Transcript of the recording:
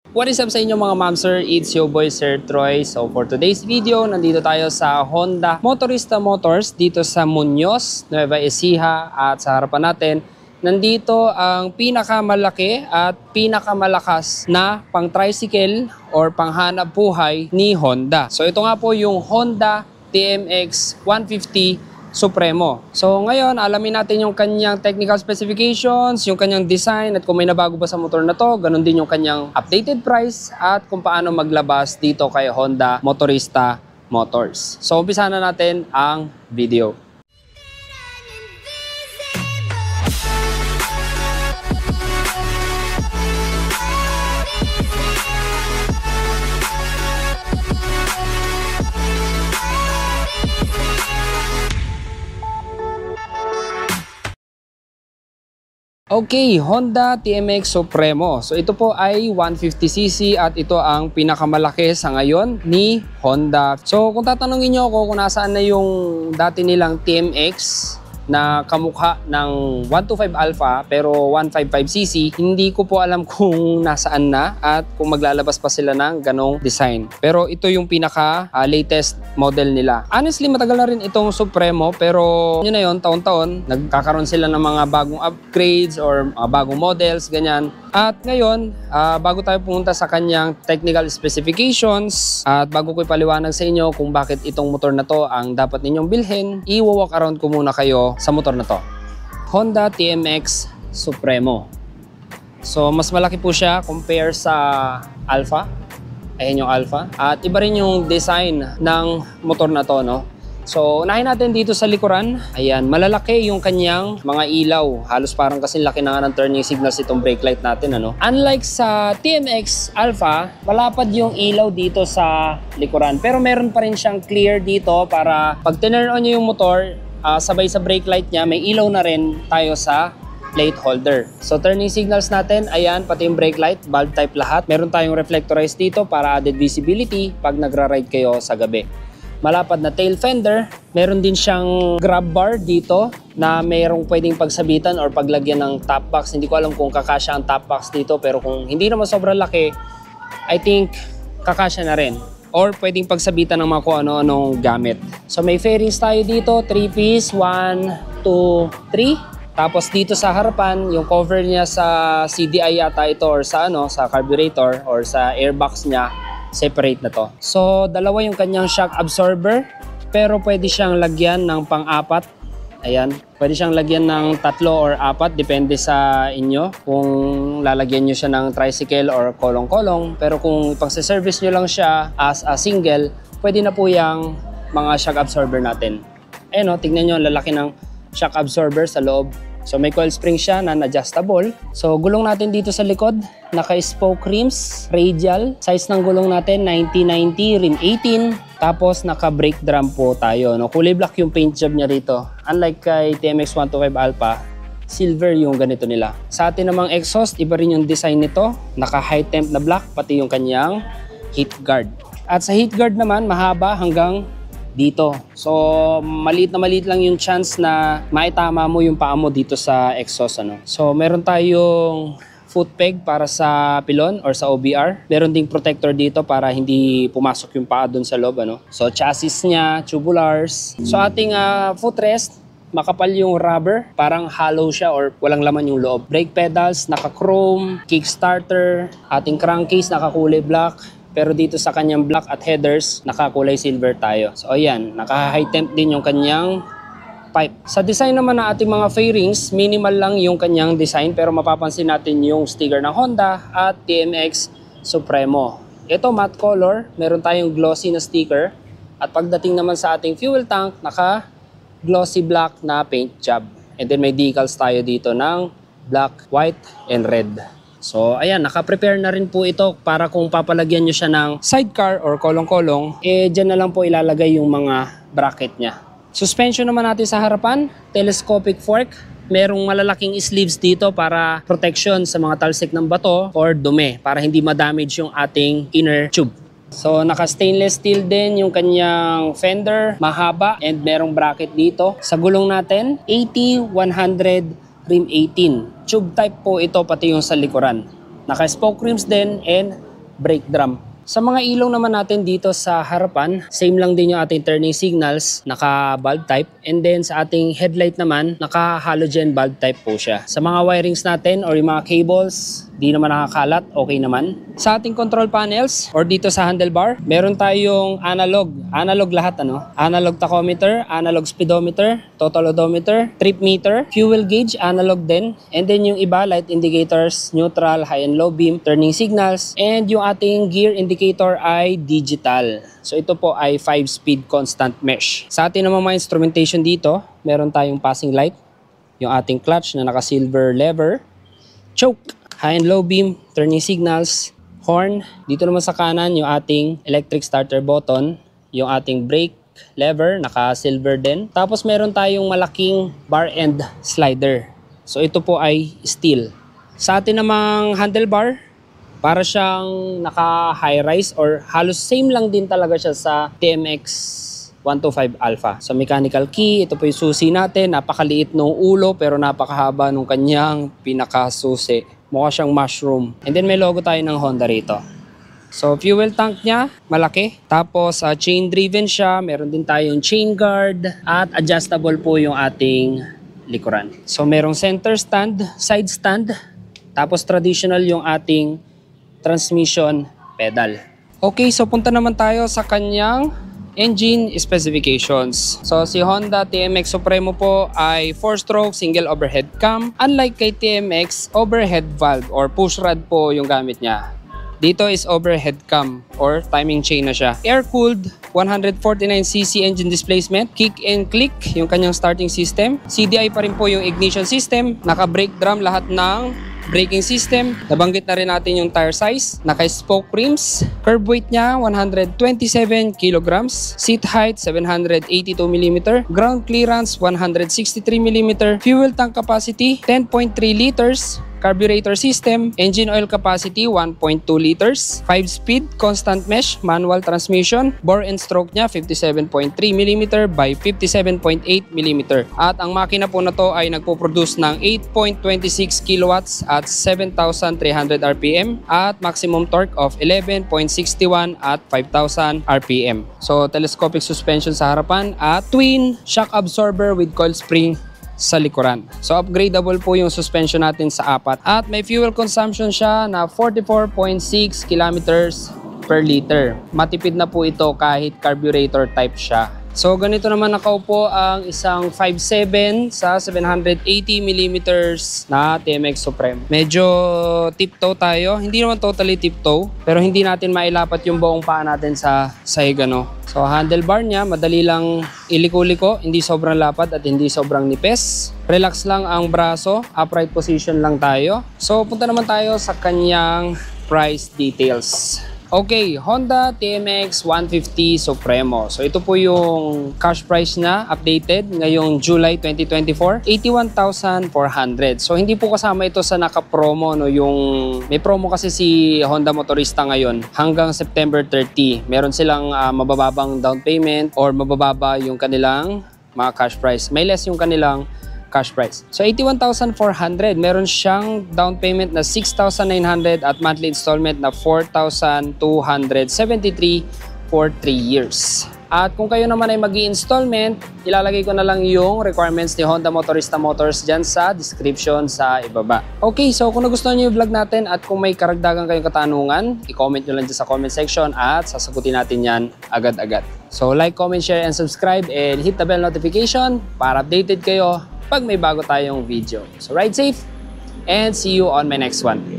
What is up sa inyo mga ma'am sir? It's your boy Sir Troy. So for today's video, nandito tayo sa Honda Motorista Motors dito sa Muñoz, Nueva Ecija. At sa harapan natin, nandito ang pinakamalaki at pinakamalakas na pang tricycle or panghanap buhay ni Honda. So ito nga po yung Honda TMX 150 Supremo. So ngayon, alamin natin yung kanyang technical specifications, yung kanyang design, at kung may nabago ba sa motor na to, ganun din yung kanyang updated price at kung paano maglabas dito kay Honda Motorista Motors. So umpisa na natin ang video. Okay, Honda TMX Supremo. So ito po ay 150cc at ito ang pinakamalaki sa ngayon ni Honda. So kung tatanungin nyo ako kung nasaan na yung dati nilang TMX na kamukha ng 125 Alpha pero 155cc, hindi ko po alam kung nasaan na at kung maglalabas pa sila ng ganong design. Pero ito yung pinaka latest model nila. Honestly, matagal na rin itong Supremo pero yun na yun, taon-taon nagkakaroon sila ng mga bagong upgrades or bagong models, ganyan. At ngayon, bago tayo pumunta sa kanyang technical specifications at bago ko ipaliwanag sa inyo kung bakit itong motor na to ang dapat ninyong bilhin, i-walk around ko muna kayo sa motor na to. Honda TMX Supremo. So mas malaki po siya compare sa Alpha. Ayan yung Alpha. At iba rin yung design ng motor na to, no? So, unahin natin dito sa likuran. Ayan, malalaki yung kanyang mga ilaw. Halos parang kasi laki na nga ng turning signals itong brake light natin, ano? Unlike sa TMX Alpha, malapad yung ilaw dito sa likuran. Pero meron pa rin siyang clear dito para pag tinurn on nyo yung motor, sabay sa brake light niya, may ilaw na rin tayo sa plate holder. So, turning signals natin, ayan, pati yung brake light, bulb type lahat. Meron tayong reflectorized dito para added visibility pag nagra-ride kayo sa gabi. Malapad na tail fender, meron din siyang grab bar dito na mayroong pwedeng pagsabitan or paglagyan ng top box. Hindi ko alam kung kakasya ang top box dito pero kung hindi naman sobrang laki, I think kakasya na rin. Or pwedeng pagsabitan ng mga kung ano-anong gamit. So may fairings tayo dito, 3-piece, 1, 2, 3. Tapos dito sa harapan, yung cover niya sa CDI yata ito or sa sa carburetor or sa airbox niya, separate na to. So, dalawa yung kanyang shock absorber, pero pwede siyang lagyan ng pang-apat. Ayan, pwede siyang lagyan ng 3 or 4, depende sa inyo kung lalagyan nyo siya ng tricycle or kolong-kolong. Pero kung pang-service nyo lang siya as a single, pwede na po yung mga shock absorber natin. Ayan o, tignan nyo, lalaki ng shock absorber sa loob. So may coil spring siya na adjustable. So gulong natin dito sa likod, naka-spoke rims, radial. Size ng gulong natin 90-90, rim 18. Tapos naka-brake drum po tayo. No? Kulay black yung paint job niya rito. Unlike kay TMX 125 Alpha, silver yung ganito nila. Sa atin namang exhaust, iba rin yung design nito. Naka-high temp na black, pati yung kanyang heat guard. At sa heat guard naman, mahaba hanggang dito. So, maliit na maliit lang yung chance na maitama mo yung paa mo dito sa exhaust. So, meron tayong foot peg para sa pilon or sa OBR. Meron ding protector dito para hindi pumasok yung paa dun sa loob. So, chassis niya, tubulars. So, ating footrest, makapal yung rubber, parang hollow siya or walang laman yung loob. Brake pedals, naka-chrome, kickstarter, ating crankcase, nakakulay black. Pero dito sa kanyang black at headers, nakakulay silver tayo. So ayan, naka-high temp din yung kanyang pipe. Sa design naman ng ating mga fairings, minimal lang yung kanyang design pero mapapansin natin yung sticker ng Honda at TMX Supremo. Ito matte color, meron tayong glossy na sticker. At pagdating naman sa ating fuel tank, naka-glossy black na paint job. And then may decals tayo dito ng black, white, and red. So, ayan, naka-prepare na rin po ito para kung papalagyan nyo siya ng sidecar or kolong-kolong, dyan na lang po ilalagay yung mga bracket niya. Suspension naman natin sa harapan, telescopic fork. Merong malalaking sleeves dito para protection sa mga talsik ng bato or dumi para hindi ma-damage yung ating inner tube. So, naka-stainless steel din yung kanyang fender, mahaba, and merong bracket dito. Sa gulong natin, 80-100 rim 18. Tube type po ito pati yung sa likuran. Naka-spoke rims din and brake drum. Sa mga ilaw naman natin dito sa harapan, same lang din yung ating turning signals, naka bulb type. And then sa ating headlight naman, naka halogen bulb type po siya. Sa mga wirings natin or yung mga cables, di naman nakakalat, okay naman. Sa ating control panels or dito sa handlebar, meron tayong analog lahat analog tachometer, analog speedometer, total odometer, trip meter, fuel gauge, analog din. And then yung iba, light indicators, neutral, high and low beam, turning signals, and yung ating gear indicator ay digital. So ito po ay 5-speed constant mesh. Sa ating naman mga instrumentation dito, meron tayong passing light, yung ating clutch na naka silver lever, choke, high and low beam, turning signals, horn. Dito naman sa kanan yung ating electric starter button, yung ating brake lever, naka-silver din. Tapos meron tayong malaking bar end slider. So ito po ay steel. Sa atin namang handlebar, para siyang naka-high rise or halos same lang din talaga siya sa TMX 125 Alpha. Sa mechanical key, ito po yung susi natin. Napakaliit ng ulo pero napakahaba ng kanyang pinakasusi. Mukha siyang mushroom. And then may logo tayo ng Honda rito. So fuel tank niya, malaki. Tapos chain driven siya. Meron din tayong chain guard. At adjustable po yung ating likuran. So merong center stand, side stand. Tapos traditional yung ating transmission pedal. Okay, so punta naman tayo sa kanyang engine specifications. So si Honda TMX Supremo po ay 4-stroke single overhead cam. Unlike kay TMX, overhead valve or push rod po yung gamit niya. Dito is overhead cam or timing chain na siya. Air-cooled 149cc engine displacement. Kick and click yung kanyang starting system. CDI pa rin po yung ignition system. Naka-brake drum lahat ng braking system. Nabanggit na rin natin yung tire size. Naka-spoke rims. Curb weight niya 127 kilograms. Seat height 782 mm. Ground clearance 163 mm. Fuel tank capacity 10.3 liters. Carburetor system, engine oil capacity 1.2 liters, 5-speed constant mesh manual transmission, bore and stroke niya 57.3 mm by 57.8 mm. At ang makina po na to ay nagpo-produce ng 8.26 kilowatts at 7,300 RPM at maximum torque of 11.61 at 5,000 RPM. So telescopic suspension sa harapan at twin shock absorber with coil spring sa likuran. So upgradable po yung suspension natin sa apat. At may fuel consumption siya na 44.6 kilometers per liter. Matipid na po ito kahit carburetor type siya. So ganito naman nakaupo ang isang 5.7 sa 780mm na TMX Supreme. Medyo tiptoe tayo. Hindi naman totally tiptoe, pero hindi natin mailapat yung buong paa natin sa sahig So handlebar niya, madali lang iliko-liko, hindi sobrang lapad at hindi sobrang nipis. Relax lang ang braso, upright position lang tayo. So punta naman tayo sa kanyang price details. Okay, Honda TMX 150 Supremo. So ito po yung cash price na updated ngayong July 2024, 81,400. So hindi po kasama ito sa naka-promo yung may promo kasi si Honda Motorista ngayon hanggang September 30. Meron silang mabababang down payment or mabababa yung kanilang mga cash price. May less yung kanilang cash price. So 81,400, meron siyang down payment na 6,900 at monthly installment na 4,273 for 3 years. At kung kayo naman ay mag-i-installment, ilalagay ko na lang yung requirements ni Honda Motorista Motors dyan sa description sa ibaba. Okay, so kung nagustuhan nyo yung vlog natin at kung may karagdagan kayong katanungan, i-comment nyo lang dyan sa comment section at sasagutin natin yan agad-agad. So like, comment, share, and subscribe and hit the bell notification para updated kayo pag may bago tayong video. So ride safe and see you on my next one.